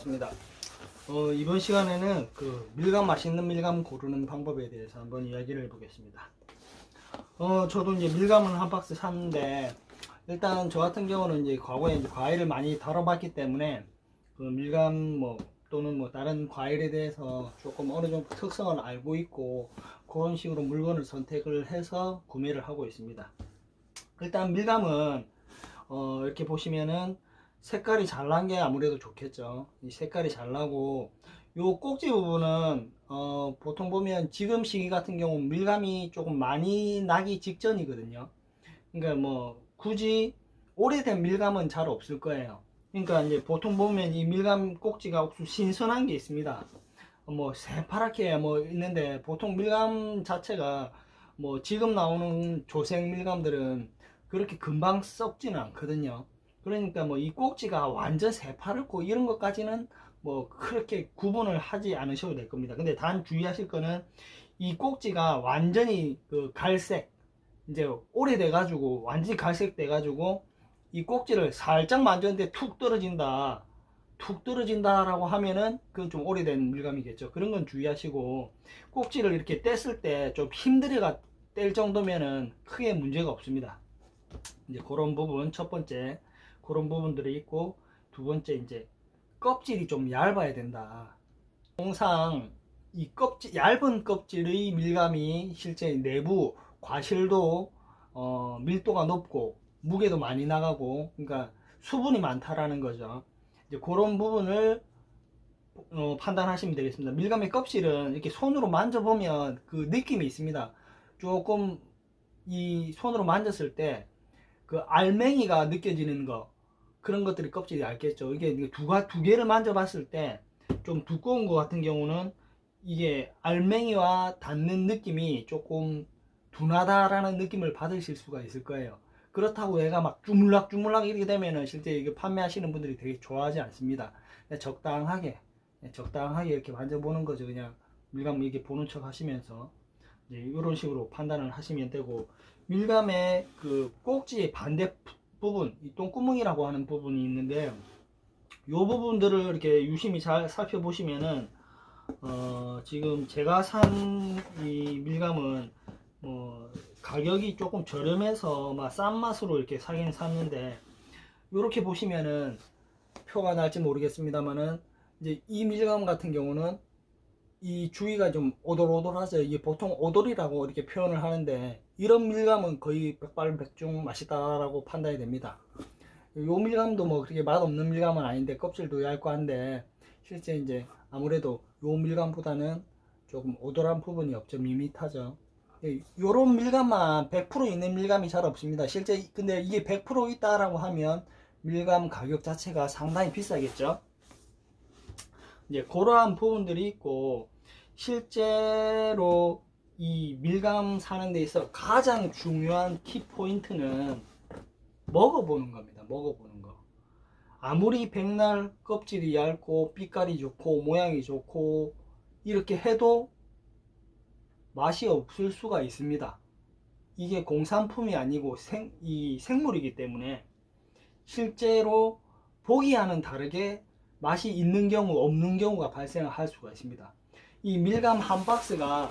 반갑습니다. 이번 시간에는 맛있는 밀감 고르는 방법에 대해서 한번 이야기를 해보겠습니다. 저도 이제 밀감을 한 박스 샀는데, 일단 저 같은 경우는 이제 과거에 이제 과일을 많이 다뤄봤기 때문에 그 밀감 또는 다른 과일에 대해서 조금 어느 정도 특성을 알고 있고, 그런 식으로 물건을 선택을 해서 구매를 하고 있습니다. 일단 밀감은 이렇게 보시면은 색깔이 잘 난 게 아무래도 좋겠죠. 이 색깔이 잘 나고, 요 꼭지 부분은 보통 보면 지금 시기 같은 경우 밀감이 조금 많이 나기 직전이거든요. 그러니까 굳이 오래된 밀감은 잘 없을 거예요. 그러니까 이제 보통 보면 이 밀감 꼭지가 신선한 게 있습니다. 새파랗게 있는데, 보통 밀감 자체가 지금 나오는 조색 밀감들은 그렇게 금방 썩지는 않거든요. 그러니까 이 꼭지가 완전 새파랗고 이런 것까지는 그렇게 구분을 하지 않으셔도 될 겁니다. 근데 단 주의하실 거는, 이 꼭지가 완전히 갈색, 이제 오래돼 가지고 완전히 갈색 돼 가지고 이 꼭지를 살짝 만졌는데 툭 떨어진다라고 하면은 그건 좀 오래된 밀감이겠죠. 그런 건 주의하시고, 꼭지를 이렇게 뗐을 때 좀 힘들어가 뗄 정도면은 크게 문제가 없습니다. 이제 그런 부분, 첫 번째 그런 부분들이 있고, 두 번째 이제 껍질이 좀 얇아야 된다. 통상 이 얇은 껍질의 밀감이 실제 내부 과실도 밀도가 높고 무게도 많이 나가고, 그러니까 수분이 많다라는 거죠. 이제 그런 부분을 판단하시면 되겠습니다. 밀감의 껍질은 이렇게 손으로 만져보면 그 느낌이 있습니다. 조금 이 손으로 만졌을 때 그 알맹이가 느껴지는 거, 그런 것들이 껍질이 얇겠죠. 이게 두 개를 만져봤을 때 좀 두꺼운 거 같은 경우는 이게 알맹이와 닿는 느낌이 조금 둔하다라는 느낌을 받으실 수가 있을 거예요. 그렇다고 얘가 막 주물락 이렇게 되면은 실제 이게 판매하시는 분들이 되게 좋아하지 않습니다. 적당하게 이렇게 만져보는 거죠. 그냥 밀감 이렇게 보는 척 하시면서 이제 이런 식으로 판단을 하시면 되고, 밀감의 그 꼭지의 반대 부분, 이 똥구멍이라고 하는 부분이 있는데, 이 부분들을 이렇게 유심히 잘 살펴보시면은 지금 제가 산 이 밀감은 가격이 조금 저렴해서 싼 맛으로 이렇게 사긴 샀는데, 이렇게 보시면은 표가 날지 모르겠습니다만은, 이제 이 밀감 같은 경우는 이 주위가 좀 오돌오돌하죠. 이게 보통 오돌이라고 이렇게 표현을 하는데, 이런 밀감은 거의 백발백중 맛있다라고 판단이 됩니다. 요 밀감도 그렇게 맛없는 밀감은 아닌데 껍질도 얇고 한데, 실제 이제 아무래도 요 밀감보다는 조금 오돌한 부분이 없죠. 밋밋하죠. 요런 밀감만 100% 있는 밀감이 잘 없습니다. 실제 근데 이게 100% 있다라고 하면 밀감 가격 자체가 상당히 비싸겠죠. 이제 그러한 부분들이 있고, 실제로 이 밀감 사는 데 있어 가장 중요한 키포인트는 먹어보는 겁니다. 먹어보는 거. 아무리 백날 껍질이 얇고 빛깔이 좋고 모양이 좋고 이렇게 해도 맛이 없을 수가 있습니다. 이게 공산품이 아니고 이 생물이기 때문에 실제로 보기와는 다르게 맛이 있는 경우 없는 경우가 발생할 수가 있습니다. 이 밀감 한 박스가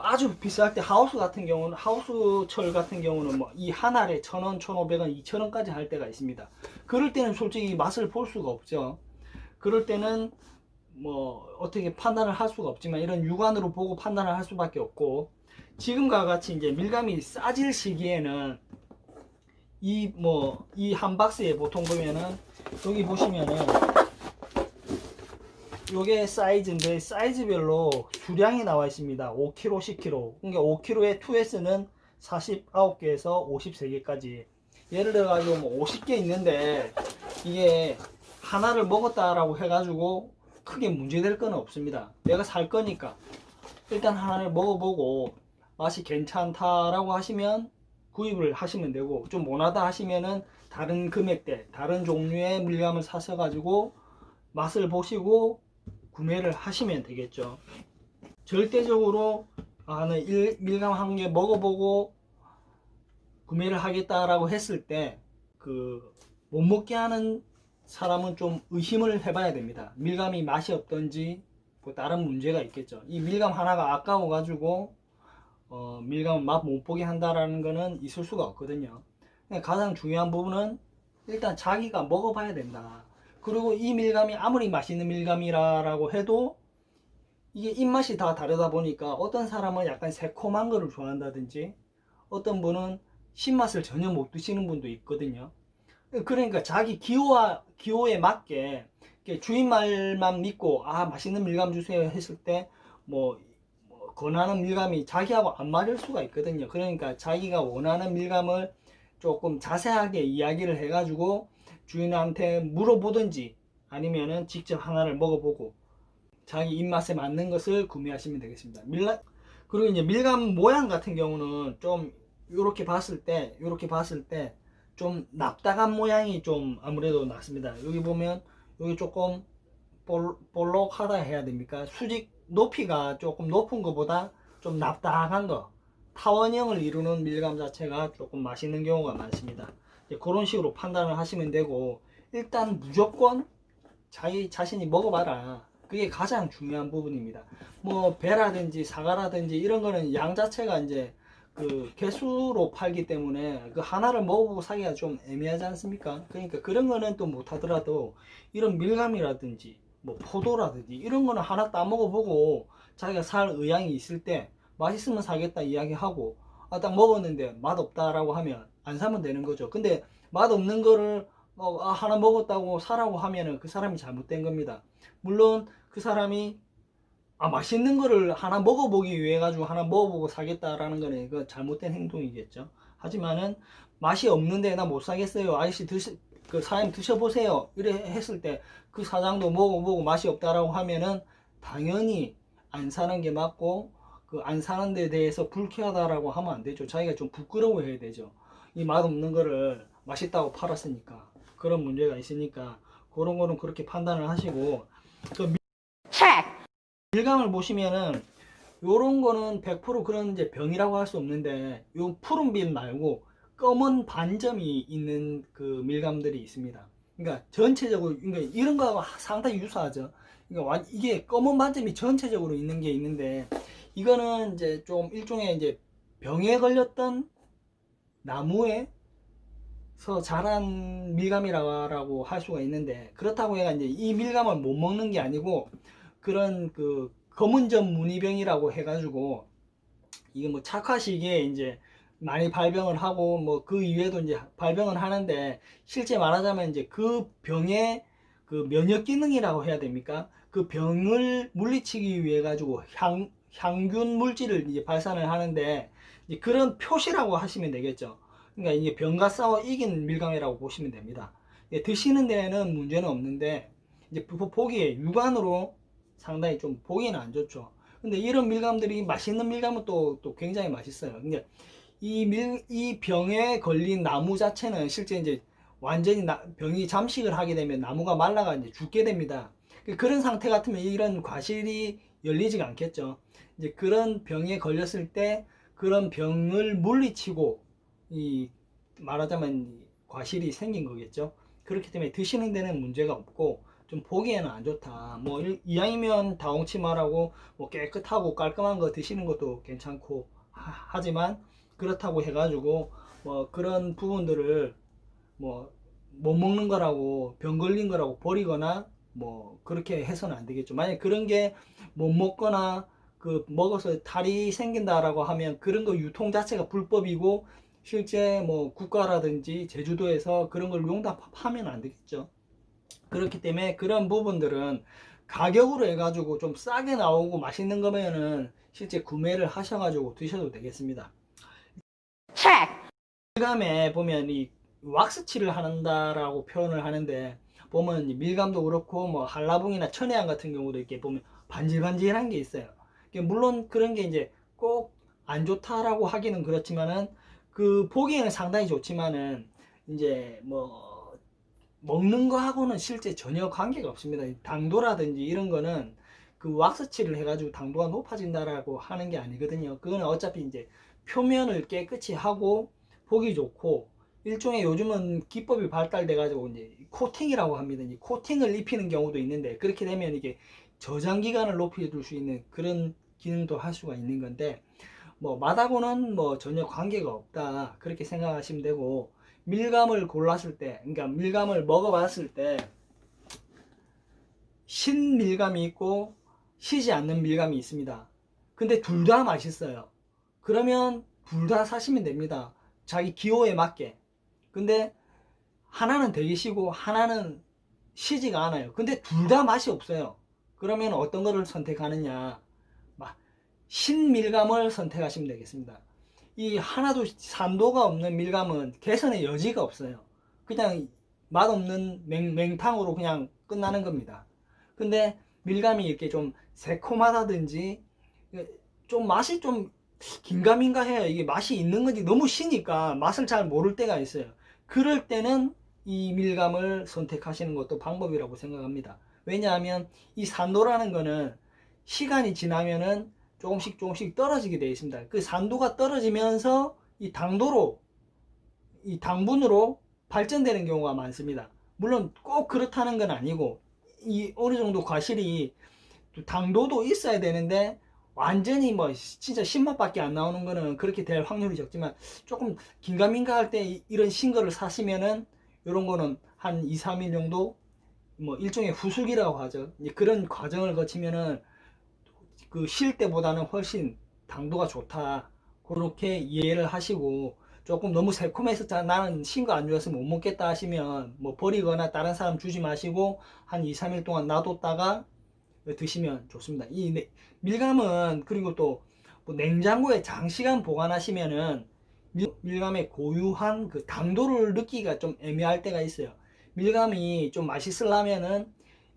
아주 비쌀 때 하우스철 같은 경우는 이 한 알에 1,000원, 1,500원, 2,000원까지 할 때가 있습니다. 그럴 때는 솔직히 맛을 볼 수가 없죠. 그럴 때는 어떻게 판단을 할 수가 없지만, 이런 육안으로 보고 판단을 할 수밖에 없고, 지금과 같이 이제 밀감이 싸질 시기에는 이 한 박스에 보통 보면은, 여기 보시면은 요게 사이즈인데, 사이즈별로 수량이 나와 있습니다. 5kg, 10kg. 그러니까 5kg에 2S는 49개에서 53개까지. 예를 들어 가지고 50개 있는데, 이게 하나를 먹었다라고 해가지고 크게 문제될 건 없습니다. 내가 살 거니까 일단 하나를 먹어보고 맛이 괜찮다라고 하시면 구입을 하시면 되고, 좀 모나다 하시면은 다른 금액대, 다른 종류의 밀감을 사셔가지고 맛을 보시고 구매를 하시면 되겠죠. 절대적으로 나는 밀감 한 개 먹어보고 구매를 하겠다라고 했을 때 못 먹게 하는 사람은 좀 의심을 해봐야 됩니다. 밀감이 맛이 없던지 뭐 다른 문제가 있겠죠. 이 밀감 하나가 아까워 가지고 밀감은 맛 못 보게 한다라는 거는 있을 수가 없거든요. 가장 중요한 부분은 일단 자기가 먹어봐야 된다. 그리고 이 밀감이 아무리 맛있는 밀감이라고 해도 이게 입맛이 다 다르다 보니까 어떤 사람은 약간 새콤한 거를 좋아한다든지 어떤 분은 신맛을 전혀 못 드시는 분도 있거든요. 그러니까 자기 기호에 맞게 주인 말만 믿고 아 맛있는 밀감 주세요 했을 때뭐 권하는 밀감이 자기하고 안 맞을 수가 있거든요. 그러니까 자기가 원하는 밀감을 조금 자세하게 이야기를 해가지고 주인한테 물어보든지 아니면은 직접 하나를 먹어보고 자기 입맛에 맞는 것을 구매하시면 되겠습니다. 그리고 이제 밀감 모양 같은 경우는 좀 이렇게 봤을 때 좀 납작한 모양이 좀 아무래도 낫습니다. 여기 보면 여기 조금 볼록하다 해야 됩니까? 수직 높이가 조금 높은 것보다 좀 납작한 거 타원형을 이루는 밀감 자체가 조금 맛있는 경우가 많습니다. 그런 식으로 판단을 하시면 되고 일단 무조건 자기 자신이 먹어봐라. 그게 가장 중요한 부분입니다. 뭐 배라든지 사과라든지 이런 거는 양 자체가 이제 그 개수로 팔기 때문에 그 하나를 먹어보고 사기가 좀 애매하지 않습니까? 그러니까 그런 거는 또 못하더라도 이런 밀감이라든지 뭐 포도라든지 이런 거는 하나 따먹어보고 자기가 살 의향이 있을 때 맛있으면 사겠다 이야기하고 딱 먹었는데 맛없다라고 하면 안 사면 되는 거죠. 근데 맛없는 거를 하나 먹었다고 사라고 하면은 그 사람이 잘못된 겁니다. 물론 그 사람이 맛있는 거를 하나 먹어보기 위해 가지고 하나 먹어보고 사겠다라는 거는 이거 잘못된 행동이겠죠. 하지만은 맛이 없는데 나 못 사겠어요. 아저씨 그 사장님 드셔보세요. 이래 했을 때 그 사장도 먹어보고 맛이 없다라고 하면은 당연히 안 사는 게 맞고 그 안 사는 데 대해서 불쾌하다라고 하면 안 되죠. 자기가 좀 부끄러워해야 되죠. 이 맛없는 거를 맛있다고 팔았으니까 그런 문제가 있으니까 그런 거는 그렇게 판단을 하시고 그 밀감을 보시면은 요런 거는 100% 그런 이제 병이라고 할 수 없는데 요 푸른빛 말고 검은 반점이 있는 그 밀감들이 있습니다. 그러니까 전체적으로 그러니까 이런 거하고 상당히 유사하죠. 그러니까 이게 검은 반점이 전체적으로 있는 게 있는데 이거는 이제 좀 일종의 이제 병에 걸렸던 나무에서 자란 밀감이라고 할 수가 있는데 그렇다고 해가 이제 이 밀감을 못 먹는 게 아니고 그런 그 검은점 무늬병이라고 해가지고 이게 뭐 착화시기에 이제 많이 발병을 하고 뭐 그 이외에도 이제 발병을 하는데 실제 말하자면 이제 그 병의 그 면역 기능이라고 해야 됩니까? 그 병을 물리치기 위해 가지고 향균 물질을 이제 발산을 하는데 이제 그런 표시라고 하시면 되겠죠. 그러니까 이게 병과 싸워 이긴 밀감이라고 보시면 됩니다. 드시는 데에는 문제는 없는데 이제 보기에 육안으로 상당히 좀 보기는 안 좋죠. 근데 이런 밀감들이 맛있는 밀감은 또 굉장히 맛있어요. 근데 이 병에 걸린 나무 자체는 실제 이제 완전히 병이 잠식을 하게 되면 나무가 말라가 이제 죽게 됩니다. 그런 상태 같으면 이런 과실이 열리지가 않겠죠. 이제 그런 병에 걸렸을 때 그런 병을 물리치고 이 말하자면 과실이 생긴 거겠죠. 그렇기 때문에 드시는 데는 문제가 없고 좀 보기에는 안 좋다. 뭐 이왕이면 다홍치마라고 뭐 깨끗하고 깔끔한 거 드시는 것도 괜찮고 하지만 그렇다고 해가지고 뭐 그런 부분들을 뭐 못 먹는 거라고 병 걸린 거라고 버리거나 뭐 그렇게 해서는 안 되겠죠. 만약 그런 게 못 먹거나 그 먹어서 탈이 생긴다라고 하면 그런 거 유통 자체가 불법이고 실제 뭐 국가라든지 제주도에서 그런 걸 용납하면 안 되겠죠. 그렇기 때문에 그런 부분들은 가격으로 해가지고 좀 싸게 나오고 맛있는 거면은 실제 구매를 하셔가지고 드셔도 되겠습니다. 밀감에 보면 이 왁스칠을 한다라고 표현을 하는데 보면 밀감도 그렇고 뭐 한라봉이나 천혜향 같은 경우도 이렇게 보면 반질반질한 게 있어요. 물론 그런 게 이제 꼭 안 좋다라고 하기는 그렇지만은 그 보기에는 상당히 좋지만은 이제 뭐 먹는 거하고는 실제 전혀 관계가 없습니다. 당도라든지 이런 거는 그 왁스칠을 해가지고 당도가 높아진다라고 하는 게 아니거든요. 그거는 어차피 이제 표면을 깨끗이 하고 보기 좋고 일종의 요즘은 기법이 발달돼 가지고 이제 코팅이라고 합니다. 이 코팅을 입히는 경우도 있는데, 그렇게 되면 이게 저장 기간을 높여줄 수 있는 그런 기능도 할 수가 있는 건데, 뭐 맛하고는 뭐 전혀 관계가 없다, 그렇게 생각하시면 되고, 밀감을 골랐을 때, 그러니까 밀감을 먹어봤을 때 신밀감이 있고 시지 않는 밀감이 있습니다. 근데 둘 다 맛있어요. 그러면 둘 다 사시면 됩니다. 자기 기호에 맞게. 근데 하나는 되게 시고 하나는 시지가 않아요. 근데 둘 다 맛이 없어요. 그러면 어떤 거를 선택하느냐? 신밀감을 선택하시면 되겠습니다. 이 하나도 산도가 없는 밀감은 개선의 여지가 없어요. 그냥 맛없는 맹탕으로 그냥 끝나는 겁니다. 근데 밀감이 이렇게 좀 새콤하다든지 좀 맛이 좀 긴가민가 해요. 이게 맛이 있는 건지 너무 시니까 맛을 잘 모를 때가 있어요. 그럴 때는 이 밀감을 선택하시는 것도 방법이라고 생각합니다. 왜냐하면 이 산도라는 거는 시간이 지나면은 조금씩 조금씩 떨어지게 되어 있습니다. 그 산도가 떨어지면서 이 당분으로 발전되는 경우가 많습니다. 물론 꼭 그렇다는 건 아니고, 이 어느 정도 과실이 당도도 있어야 되는데 완전히 뭐 진짜 10맛밖에 안 나오는 거는 그렇게 될 확률이 적지만, 조금 긴가민가 할 때 이런 신거를 사시면은 이런 거는 한 2, 3일 정도 뭐 일종의 후숙이라고 하죠. 그런 과정을 거치면은 그 쉴 때보다는 훨씬 당도가 좋다, 그렇게 이해를 하시고, 조금 너무 새콤해서 나는 신 거 안 좋아서 못 먹겠다 하시면 뭐 버리거나 다른 사람 주지 마시고 한 2, 3일 동안 놔뒀다가 드시면 좋습니다. 이 밀감은 그리고 또뭐 냉장고에 장시간 보관하시면은 밀감의 고유한 그 당도를 느끼기가 좀 애매할 때가 있어요. 밀감이 좀 맛있으려면은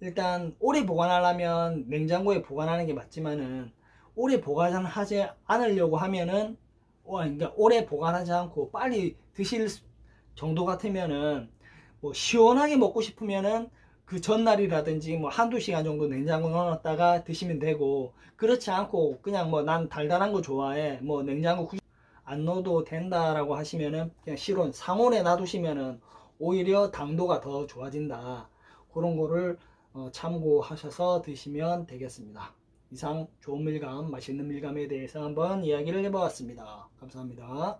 일단 오래 보관하려면 냉장고에 보관하는 게 맞지만은, 오래 보관하지 않으려고 하면은 그러니까 오래 보관하지 않고 빨리 드실 정도 같으면은, 뭐 시원하게 먹고 싶으면은 그 전날이라든지 뭐 한두 시간 정도 냉장고에 넣어놨다가 드시면 되고, 그렇지 않고 그냥 뭐 난 달달한 거 좋아해, 뭐 냉장고 안 넣어도 된다라고 하시면은 그냥 실온 상온에 놔두시면은 오히려 당도가 더 좋아진다, 그런 거를 참고하셔서 드시면 되겠습니다. 이상 좋은 밀감, 맛있는 밀감에 대해서 한번 이야기를 해보았습니다. 감사합니다.